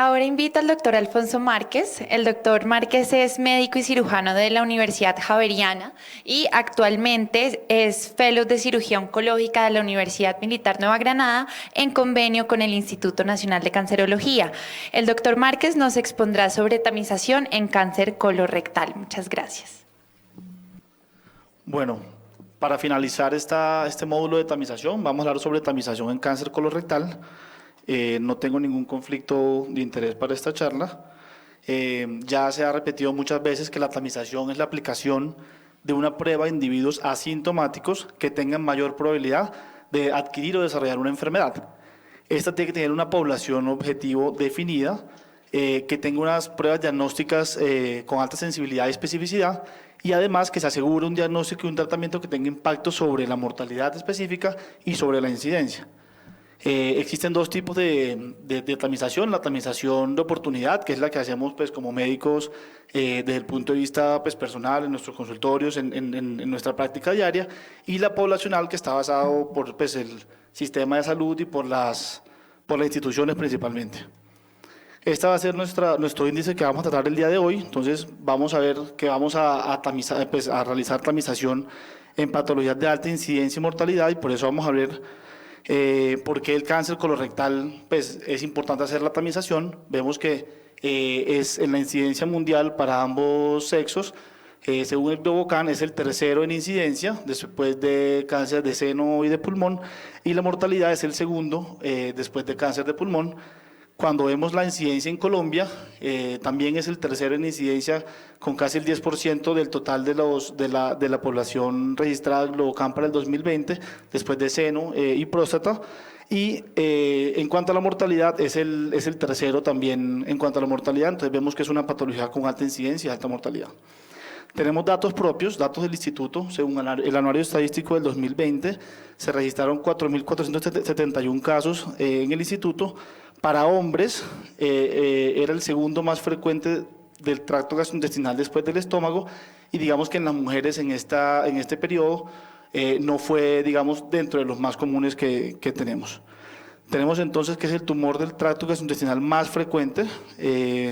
Ahora invito al doctor Alfonso Márquez. El doctor Márquez es médico y cirujano de la Universidad Javeriana y actualmente es fellow de cirugía oncológica de la Universidad Militar Nueva Granada en convenio con el Instituto Nacional de Cancerología. El doctor Márquez nos expondrá sobre tamización en cáncer colorectal. Muchas gracias. Bueno, para finalizar este módulo de tamización, vamos a hablar sobre tamización en cáncer colorectal. No tengo ningún conflicto de interés para esta charla. Ya se ha repetido muchas veces que la tamización es la aplicación de una prueba a individuos asintomáticos que tengan mayor probabilidad de adquirir o desarrollar una enfermedad. Esta tiene que tener una población objetivo definida, que tenga unas pruebas diagnósticas con alta sensibilidad y especificidad, y además que se asegure un diagnóstico y un tratamiento que tenga impacto sobre la mortalidad específica y sobre la incidencia. Existen dos tipos de tamización: la tamización de oportunidad, que es la que hacemos pues, como médicos desde el punto de vista pues, personal, en nuestros consultorios, en nuestra práctica diaria, y la poblacional, que está basado por pues, el sistema de salud y por las instituciones principalmente. Este va a ser nuestro índice que vamos a tratar el día de hoy. Entonces vamos a ver que vamos a realizar tamización en patologías de alta incidencia y mortalidad, y por eso vamos a ver por qué el cáncer colorectal pues, es importante hacer la tamización. Vemos que es en la incidencia mundial para ambos sexos, según el Globocan, es el tercero en incidencia después de cáncer de seno y de pulmón, y la mortalidad es el segundo después de cáncer de pulmón. Cuando vemos la incidencia en Colombia, también es el tercero en incidencia, con casi el 10% del total de la población registrada en Globocan para el 2020, después de seno y próstata. Y en cuanto a la mortalidad, es el tercero también en cuanto a la mortalidad. Entonces vemos que es una patología con alta incidencia y alta mortalidad. Tenemos datos propios, datos del instituto. Según el anuario estadístico del 2020, se registraron 4.471 casos en el instituto. Para hombres era el segundo más frecuente del tracto gastrointestinal después del estómago, y digamos que en las mujeres en este periodo no fue, digamos, dentro de los más comunes que tenemos. Tenemos entonces que es el tumor del tracto gastrointestinal más frecuente,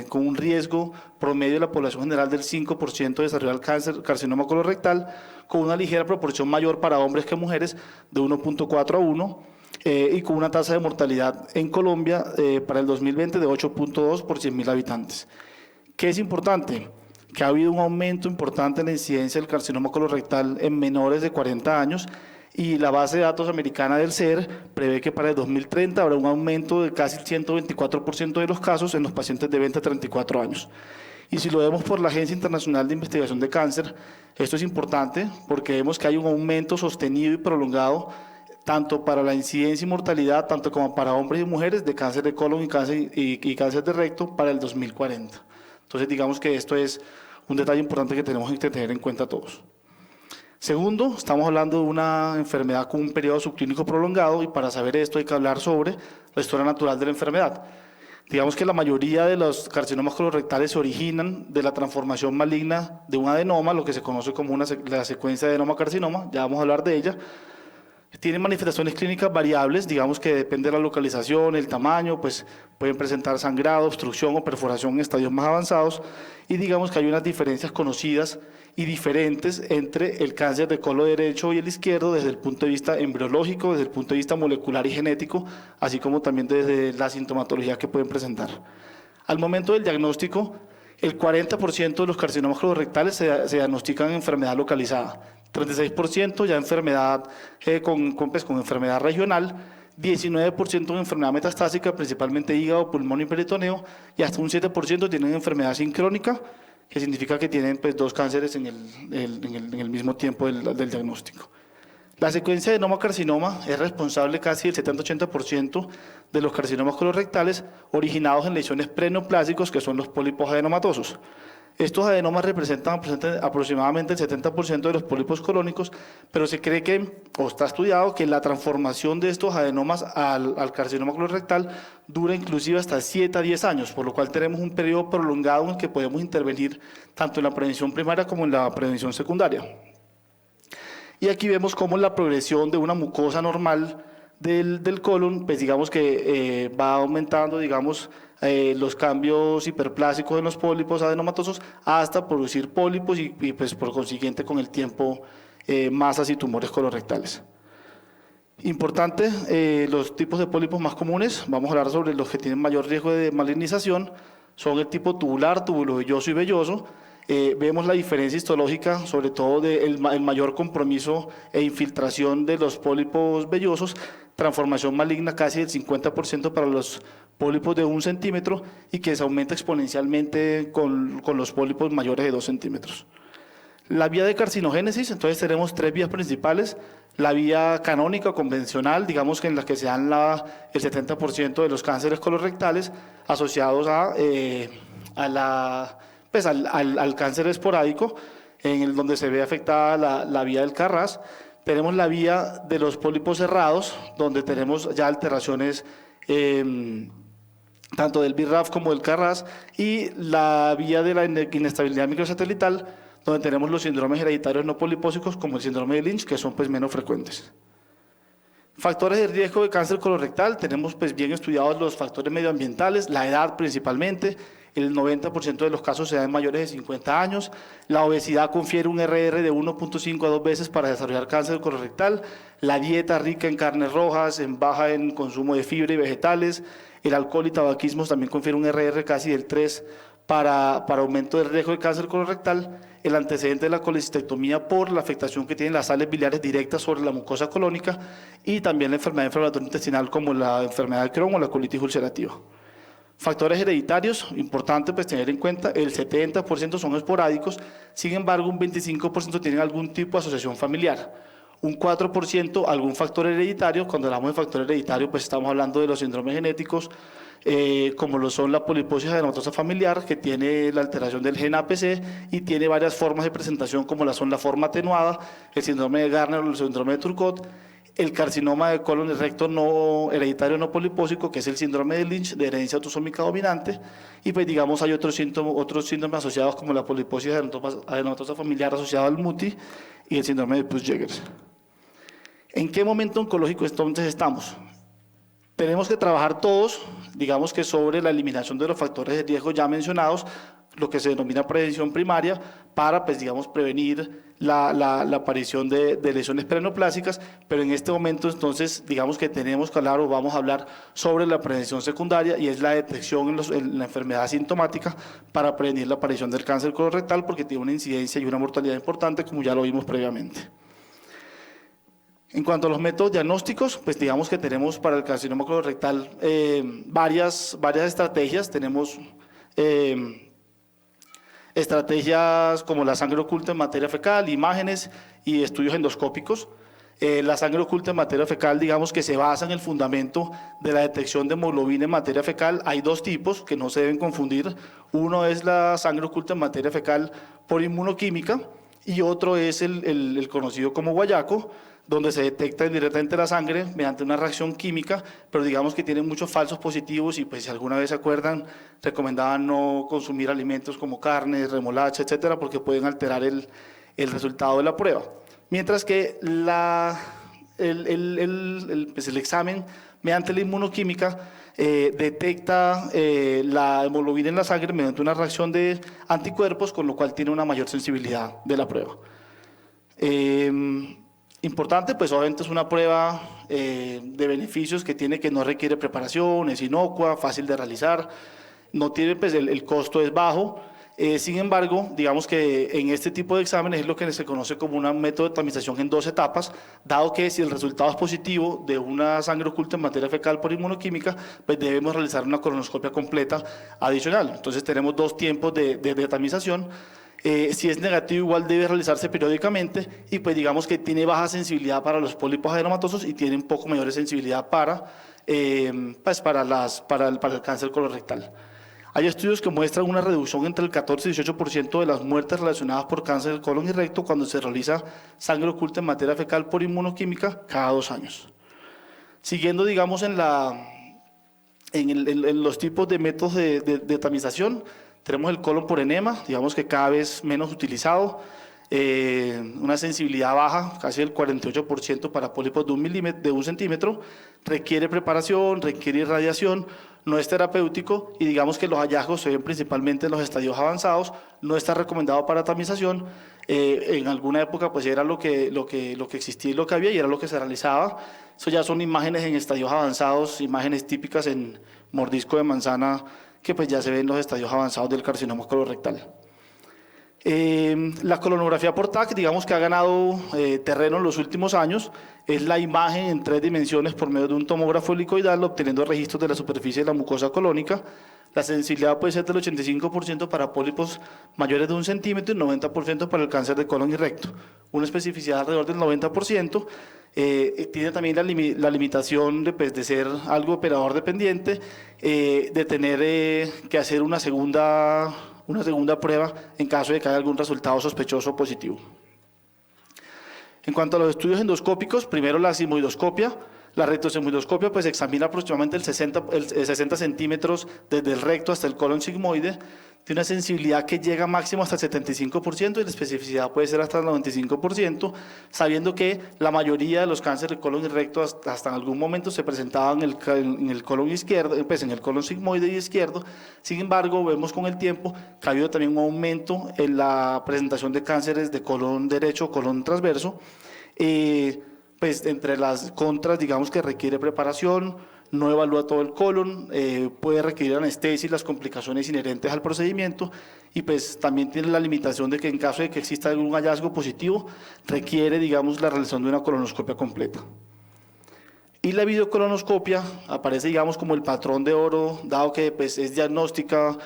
con un riesgo promedio de la población general del 5% de desarrollar carcinoma colorectal, con una ligera proporción mayor para hombres que mujeres, de 1.4 a 1, y con una tasa de mortalidad en Colombia para el 2020 de 8.2 por 100.000 habitantes. ¿Qué es importante? Que ha habido un aumento importante en la incidencia del carcinoma colorectal en menores de 40 años, y la base de datos americana del CER prevé que para el 2030 habrá un aumento de casi el 124% de los casos en los pacientes de 20 a 34 años. Y si lo vemos por la Agencia Internacional de Investigación de Cáncer, esto es importante porque vemos que hay un aumento sostenido y prolongado tanto para la incidencia y mortalidad, tanto como para hombres y mujeres, de cáncer de colon y cáncer de recto para el 2040. Entonces digamos que esto es un detalle importante que tenemos que tener en cuenta todos. Segundo, estamos hablando de una enfermedad con un periodo subclínico prolongado, y para saber esto hay que hablar sobre la historia natural de la enfermedad. Digamos que la mayoría de los carcinomas colorectales se originan de la transformación maligna de un adenoma, lo que se conoce como la secuencia de adenoma-carcinoma, ya vamos a hablar de ella. Tienen manifestaciones clínicas variables, digamos que depende de la localización, el tamaño, pues pueden presentar sangrado, obstrucción o perforación en estadios más avanzados, y digamos que hay unas diferencias conocidas y diferentes entre el cáncer de colon derecho y el izquierdo desde el punto de vista embriológico, desde el punto de vista molecular y genético, así como también desde la sintomatología que pueden presentar. Al momento del diagnóstico, el 40% de los carcinomas colorectales se diagnostican en enfermedad localizada, 36% ya enfermedad con enfermedad regional, 19% en enfermedad metastásica, principalmente hígado, pulmón y peritoneo, y hasta un 7% tienen enfermedad sincrónica, que significa que tienen pues, dos cánceres en el mismo tiempo del diagnóstico. La secuencia de adenoma-carcinoma es responsable casi del 70-80% de los carcinomas colorectales originados en lesiones preneoplásicos, que son los pólipos adenomatosos. Estos adenomas representan aproximadamente el 70% de los pólipos colónicos, pero se cree que, o está estudiado, que la transformación de estos adenomas al carcinoma colorectal dura inclusive hasta 7 a 10 años, por lo cual tenemos un periodo prolongado en el que podemos intervenir tanto en la prevención primaria como en la prevención secundaria. Y aquí vemos cómo la progresión de una mucosa normal del colon, pues digamos que va aumentando, digamos, los cambios hiperplásicos en los pólipos adenomatosos hasta producir pólipos y pues por consiguiente con el tiempo masas y tumores colorectales. Importante, los tipos de pólipos más comunes, vamos a hablar sobre los que tienen mayor riesgo de malignización, son el tipo tubular, tubulovelloso y velloso. Vemos la diferencia histológica, sobre todo el mayor compromiso e infiltración de los pólipos vellosos, transformación maligna casi del 50% para los pólipos de 1 centímetro y que se aumenta exponencialmente con los pólipos mayores de 2 centímetros. La vía de carcinogénesis, entonces tenemos 3 vías principales. La vía canónica o convencional, digamos que en la que se dan el 70% de los cánceres colorectales asociados al cáncer esporádico, donde se ve afectada la vía del Carras. Tenemos la vía de los pólipos cerrados, donde tenemos ya alteraciones tanto del BRAF como del Carras, y la vía de la inestabilidad microsatelital, donde tenemos los síndromes hereditarios no polipósicos como el síndrome de Lynch, que son pues menos frecuentes. Factores de riesgo de cáncer colorectal, tenemos pues bien estudiados los factores medioambientales, la edad principalmente, el 90% de los casos se dan en mayores de 50 años, la obesidad confiere un RR de 1.5 a 2 veces para desarrollar cáncer colorectal, la dieta rica en carnes rojas, baja en consumo de fibra y vegetales, el alcohol y tabaquismo también confiere un RR casi del 3 para aumento del riesgo de cáncer colorectal, el antecedente de la colecistectomía por la afectación que tienen las sales biliares directas sobre la mucosa colónica y también la enfermedad inflamatoria intestinal como la enfermedad de Crohn o la colitis ulcerativa. Factores hereditarios, importante pues tener en cuenta, el 70% son esporádicos, sin embargo un 25% tienen algún tipo de asociación familiar. Un 4% algún factor hereditario, cuando hablamos de factor hereditario pues estamos hablando de los síndromes genéticos, como lo son la poliposis adenomatosa familiar, que tiene la alteración del gen APC y tiene varias formas de presentación, como son la forma atenuada, el síndrome de Garner o el síndrome de Turcot, el carcinoma de colon y recto no hereditario no polipósico, que es el síndrome de Lynch, de herencia autosómica dominante, y pues digamos hay otros síndromes asociados como la poliposis adenomatosa familiar asociada al MUTI y el síndrome de Peutz-Jeghers. ¿En qué momento oncológico entonces estamos? Tenemos que trabajar todos, digamos que sobre la eliminación de los factores de riesgo ya mencionados, lo que se denomina prevención primaria, para pues, digamos, prevenir la aparición de lesiones perenoplásicas, pero en este momento entonces digamos que tenemos que hablar o vamos a hablar sobre la prevención secundaria y es la detección en la enfermedad asintomática para prevenir la aparición del cáncer colorectal porque tiene una incidencia y una mortalidad importante como ya lo vimos previamente. En cuanto a los métodos diagnósticos, pues digamos que tenemos para el carcinoma colorectal varias estrategias. Tenemos estrategias como la sangre oculta en materia fecal, imágenes y estudios endoscópicos. La sangre oculta en materia fecal, digamos que se basa en el fundamento de la detección de hemoglobina en materia fecal. Hay 2 tipos que no se deben confundir. Uno es la sangre oculta en materia fecal por inmunoquímica y otro es el conocido como guayaco, donde se detecta directamente la sangre mediante una reacción química, pero digamos que tiene muchos falsos positivos y pues si alguna vez se acuerdan, recomendaban no consumir alimentos como carne, remolacha, etcétera, porque pueden alterar el resultado de la prueba. Mientras que el examen mediante la inmunoquímica detecta la hemoglobina en la sangre mediante una reacción de anticuerpos, con lo cual tiene una mayor sensibilidad de la prueba. Importante, pues obviamente es una prueba de beneficios que no requiere preparación, es inocua, fácil de realizar, no tiene, pues el costo es bajo. Sin embargo, digamos que en este tipo de exámenes es lo que se conoce como un método de tamización en 2 etapas, dado que si el resultado es positivo de una sangre oculta en materia fecal por inmunoquímica, pues debemos realizar una colonoscopia completa adicional. Entonces tenemos 2 tiempos de tamización. Si es negativo, igual debe realizarse periódicamente y pues digamos que tiene baja sensibilidad para los pólipos adenomatosos y tiene un poco mayor sensibilidad para el cáncer colorectal. Hay estudios que muestran una reducción entre el 14 y 18% de las muertes relacionadas por cáncer de colon y recto cuando se realiza sangre oculta en materia fecal por inmunoquímica cada 2 años. Siguiendo, digamos, en los tipos de métodos de tamización, tenemos el colon por enema, digamos que cada vez menos utilizado. una sensibilidad baja, casi el 48% para pólipos de 1 centímetro, requiere preparación, requiere irradiación, no es terapéutico y digamos que los hallazgos se ven principalmente en los estadios avanzados, no está recomendado para tamización. En alguna época pues era lo que existía y lo que había y era lo que se realizaba. Eso ya son imágenes en estadios avanzados, imágenes típicas en mordisco de manzana que pues ya se ven en los estadios avanzados del carcinoma colorectal. La colonografía por TAC, digamos que ha ganado terreno en los últimos años, es la imagen en 3 dimensiones por medio de un tomógrafo helicoidal obteniendo registros de la superficie de la mucosa colónica. La sensibilidad puede ser del 85% para pólipos mayores de 1 centímetro y 90% para el cáncer de colon y recto. Una especificidad alrededor del 90%. Tiene también la limitación de ser algo operador dependiente, de tener que hacer una segunda prueba en caso de que haya algún resultado sospechoso o positivo. En cuanto a los estudios endoscópicos, primero la sigmoidoscopia. La rectosigmoidoscopia pues examina aproximadamente el 60 centímetros desde el recto hasta el colon sigmoide, tiene una sensibilidad que llega máximo hasta el 75% y la especificidad puede ser hasta el 95%, sabiendo que la mayoría de los cánceres de colon y recto hasta en algún momento se presentaban en el colon izquierdo, pues en el colon sigmoide y izquierdo. Sin embargo, vemos con el tiempo que ha habido también un aumento en la presentación de cánceres de colon derecho o colon transverso. Pues entre las contras, digamos que requiere preparación, no evalúa todo el colon, puede requerir anestesia y las complicaciones inherentes al procedimiento y pues también tiene la limitación de que en caso de que exista algún hallazgo positivo requiere, digamos, la realización de una colonoscopia completa. Y la videocolonoscopia aparece, digamos, como el patrón de oro, dado que pues, es diagnóstica,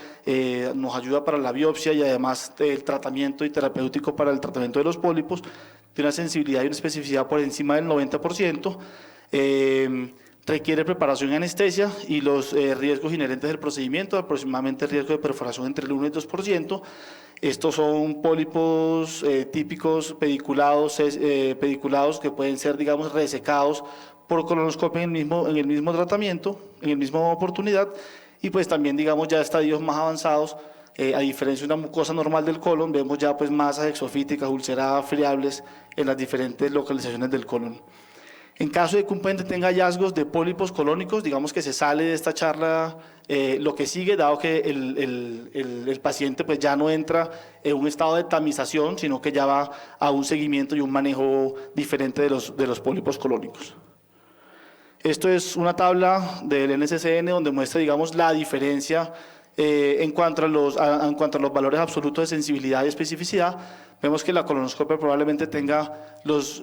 nos ayuda para la biopsia y además el tratamiento y terapéutico para el tratamiento de los pólipos, tiene una sensibilidad y una especificidad por encima del 90%, requiere preparación y anestesia y los riesgos inherentes del procedimiento, aproximadamente el riesgo de perforación entre el 1 y el 2%. Estos son pólipos típicos pediculados que pueden ser, digamos, resecados por colonoscopia en el mismo tratamiento, en la misma oportunidad, y pues también, digamos, ya estadios más avanzados, a diferencia de una mucosa normal del colon, vemos ya pues masas exofíticas, ulceradas, friables en las diferentes localizaciones del colon. En caso de que un paciente tenga hallazgos de pólipos colónicos, digamos que se sale de esta charla lo que sigue, dado que el paciente pues ya no entra en un estado de tamización, sino que ya va a un seguimiento y un manejo diferente de los pólipos colónicos. Esto es una tabla del NCCN donde muestra, digamos, la diferencia en cuanto a los valores absolutos de sensibilidad y especificidad. Vemos que la colonoscopia probablemente tenga los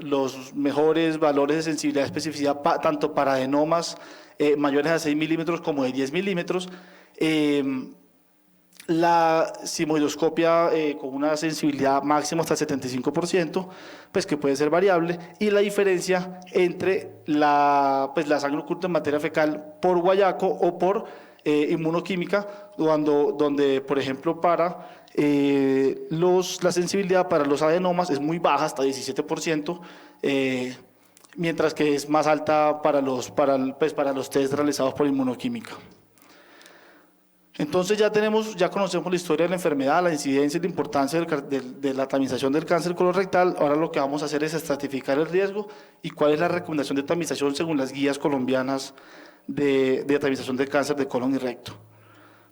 mejores valores de sensibilidad y especificidad tanto para adenomas mayores a 6 milímetros como de 10 milímetros. La sigmoidoscopia con una sensibilidad máxima hasta el 75%, pues que puede ser variable, y la diferencia entre la sangre oculta en materia fecal por guayaco o por inmunoquímica, donde por ejemplo para la sensibilidad para los adenomas es muy baja, hasta 17%, mientras que es más alta para los test realizados por inmunoquímica. Entonces ya conocemos la historia de la enfermedad, la incidencia y la importancia de la tamización del cáncer colorectal. Ahora lo que vamos a hacer es estratificar el riesgo y cuál es la recomendación de tamización según las guías colombianas de tamización de cáncer de colon y recto.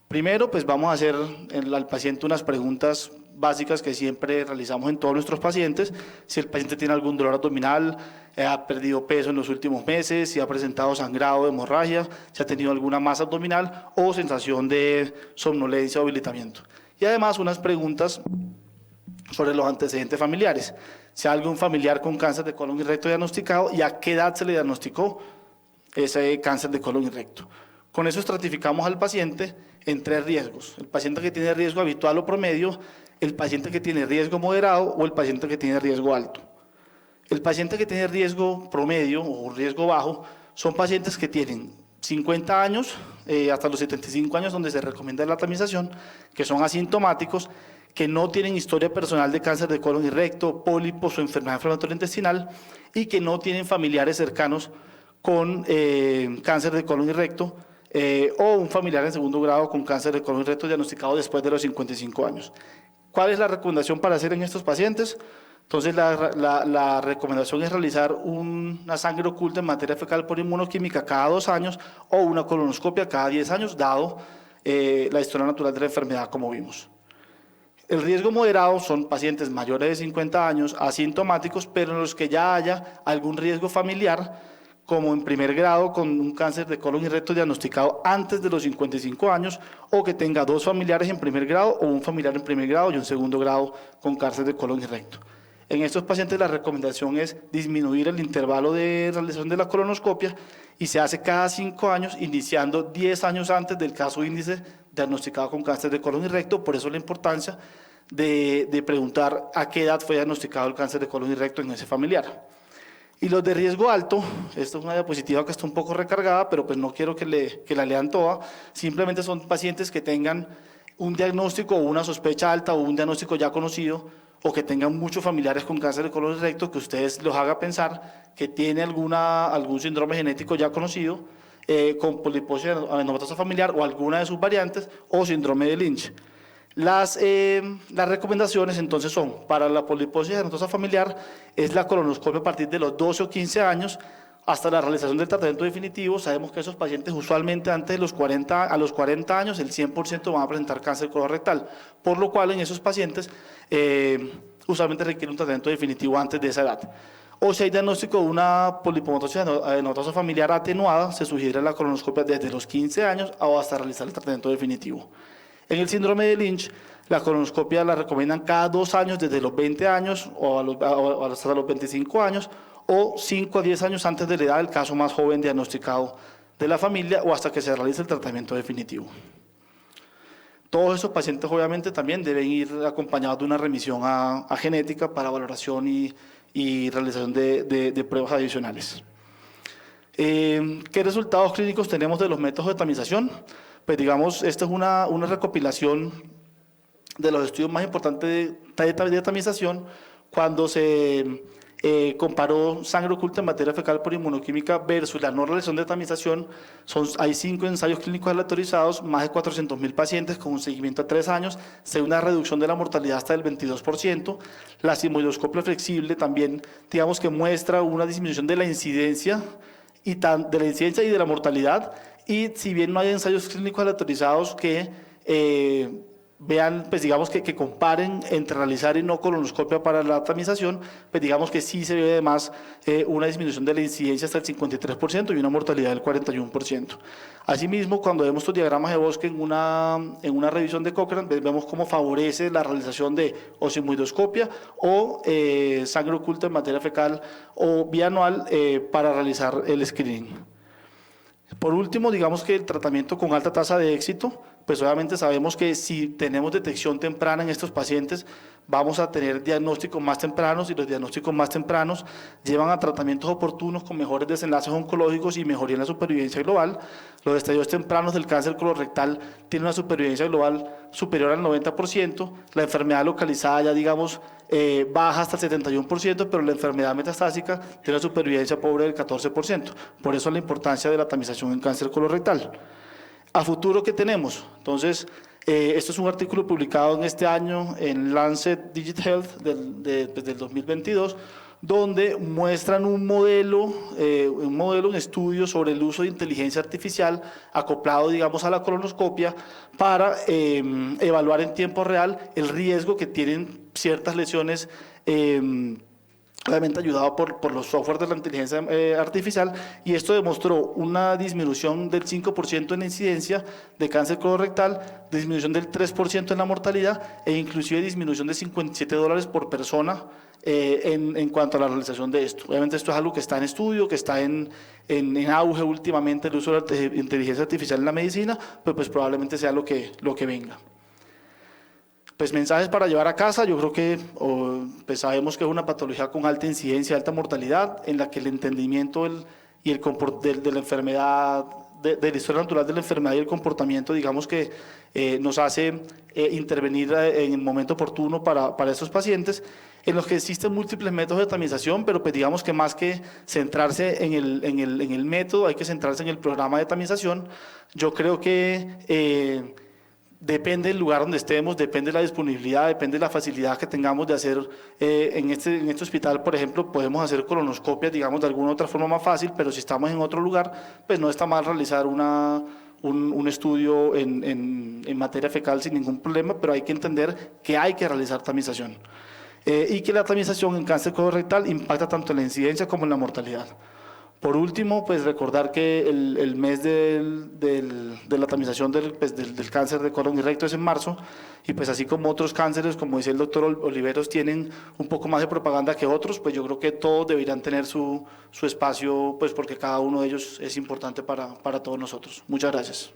Primero, pues vamos a hacer al paciente unas preguntas básicas que siempre realizamos en todos nuestros pacientes. Si el paciente tiene algún dolor abdominal, ha perdido peso en los últimos meses, si ha presentado sangrado o hemorragia, si ha tenido alguna masa abdominal o sensación de somnolencia o debilitamiento. Y además unas preguntas sobre los antecedentes familiares. Si hay algún familiar con cáncer de colon y recto diagnosticado y a qué edad se le diagnosticó ese cáncer de colon y recto. Con eso estratificamos al paciente en 3 riesgos: el paciente que tiene riesgo habitual o promedio, el paciente que tiene riesgo moderado o el paciente que tiene riesgo alto. El paciente que tiene riesgo promedio o riesgo bajo son pacientes que tienen 50 años hasta los 75 años, donde se recomienda la tamización, que son asintomáticos, que no tienen historia personal de cáncer de colon y recto, pólipos o enfermedad inflamatoria intestinal y que no tienen familiares cercanos con cáncer de colon y recto o un familiar en segundo grado con cáncer de colon y recto diagnosticado después de los 55 años. ¿Cuál es la recomendación para hacer en estos pacientes? Entonces, la recomendación es realizar una sangre oculta en materia fecal por inmunoquímica cada 2 años o una colonoscopia cada 10 años, dado la historia natural de la enfermedad, como vimos. El riesgo moderado son pacientes mayores de 50 años, asintomáticos, pero en los que ya haya algún riesgo familiar, como en primer grado con un cáncer de colon y recto diagnosticado antes de los 55 años, o que tenga 2 familiares en primer grado o un familiar en primer grado y un segundo grado con cáncer de colon y recto. En estos pacientes la recomendación es disminuir el intervalo de realización de la colonoscopia y se hace cada 5 años, iniciando 10 años antes del caso índice diagnosticado con cáncer de colon y recto. Por eso la importancia de preguntar a qué edad fue diagnosticado el cáncer de colon y recto en ese familiar. Y los de riesgo alto, esta es una diapositiva que está un poco recargada, pero pues no quiero que la lean toda, simplemente son pacientes que tengan un diagnóstico o una sospecha alta o un diagnóstico ya conocido, o que tengan muchos familiares con cáncer de colon y recto, que ustedes los haga pensar que tiene algún síndrome genético ya conocido, con poliposis adenomatosa familiar o alguna de sus variantes, o síndrome de Lynch. Las recomendaciones entonces son, para la poliposis adenomatosa familiar, es la colonoscopia a partir de los 12 o 15 años hasta la realización del tratamiento definitivo. Sabemos que esos pacientes usualmente antes de los 40 años, el 100% van a presentar cáncer colorectal, por lo cual en esos pacientes usualmente requiere un tratamiento definitivo antes de esa edad. O si hay diagnóstico de una polipomatosis adenomatosa familiar atenuada, se sugiere la colonoscopia desde los 15 años o hasta realizar el tratamiento definitivo. En el síndrome de Lynch, la colonoscopia la recomiendan cada 2 años, desde los 20 años o hasta los 25 años, o 5 a 10 años antes de la edad del caso más joven diagnosticado de la familia, o hasta que se realice el tratamiento definitivo. Todos esos pacientes obviamente también deben ir acompañados de una remisión a genética para valoración y realización de pruebas adicionales. ¿Qué resultados clínicos tenemos de los métodos de tamización? Pues digamos, esta es una recopilación de los estudios más importantes de tamización cuando se comparó sangre oculta en materia fecal por inmunoquímica versus la no realización de tamización. Hay 5 ensayos clínicos aleatorizados, más de 400.000 pacientes con un seguimiento a 3 años, se ve una reducción de la mortalidad hasta el 22%. La sigmoidoscopia flexible también, digamos que muestra una disminución de la incidencia y de la mortalidad. Y si bien no hay ensayos clínicos aleatorizados que vean, pues digamos que comparen entre realizar y no colonoscopia para la tamización, pues digamos que sí se ve además una disminución de la incidencia hasta el 53% y una mortalidad del 41%. Asimismo, cuando vemos estos diagramas de bosque en una revisión de Cochrane, vemos cómo favorece la realización de o sigmoidoscopia o sangre oculta en materia fecal o bianual para realizar el screening. Por último, digamos que el tratamiento con alta tasa de éxito, pues obviamente sabemos que si tenemos detección temprana en estos pacientes, vamos a tener diagnósticos más tempranos, y los diagnósticos más tempranos llevan a tratamientos oportunos con mejores desenlaces oncológicos y mejoría en la supervivencia global. Los estadios tempranos del cáncer colorectal tienen una supervivencia global superior al 90%, la enfermedad localizada ya digamos baja hasta el 71%, pero la enfermedad metastásica tiene una supervivencia pobre del 14%. Por eso la importancia de la tamización en cáncer colorectal. ¿A futuro qué tenemos? Entonces, esto es un artículo publicado en este año en Lancet Digital Health del 2022, donde muestran un modelo, un estudio sobre el uso de inteligencia artificial acoplado, digamos, a la colonoscopia para evaluar en tiempo real el riesgo que tienen ciertas lesiones, obviamente ayudado por los softwares de la inteligencia artificial, y esto demostró una disminución del 5% en la incidencia de cáncer colorectal, disminución del 3% en la mortalidad e inclusive disminución de $57 por persona en cuanto a la realización de esto. Obviamente esto es algo que está en estudio, que está en auge últimamente el uso de la inteligencia artificial en la medicina, pero pues probablemente sea lo que venga. Pues mensajes para llevar a casa. Yo creo que pues sabemos que es una patología con alta incidencia, alta mortalidad, en la que el entendimiento de la enfermedad, de la historia natural de la enfermedad y el comportamiento, digamos que nos hace intervenir en el momento oportuno para estos pacientes, en los que existen múltiples métodos de tamización, pero pues digamos que más que centrarse en el método, hay que centrarse en el programa de tamización. Yo creo que Depende del lugar donde estemos, depende de la disponibilidad, depende de la facilidad que tengamos de hacer. En este hospital, por ejemplo, podemos hacer colonoscopias, digamos, de alguna otra forma más fácil, pero si estamos en otro lugar, pues no está mal realizar un estudio en materia fecal sin ningún problema, pero hay que entender que hay que realizar tamización. Y que la tamización en cáncer colorectal impacta tanto en la incidencia como en la mortalidad. Por último, pues recordar que el mes de la tamización del cáncer de colon y recto es en marzo, y pues así como otros cánceres, como dice el doctor Oliveros, tienen un poco más de propaganda que otros, pues yo creo que todos deberían tener su espacio, pues porque cada uno de ellos es importante para todos nosotros. Muchas gracias.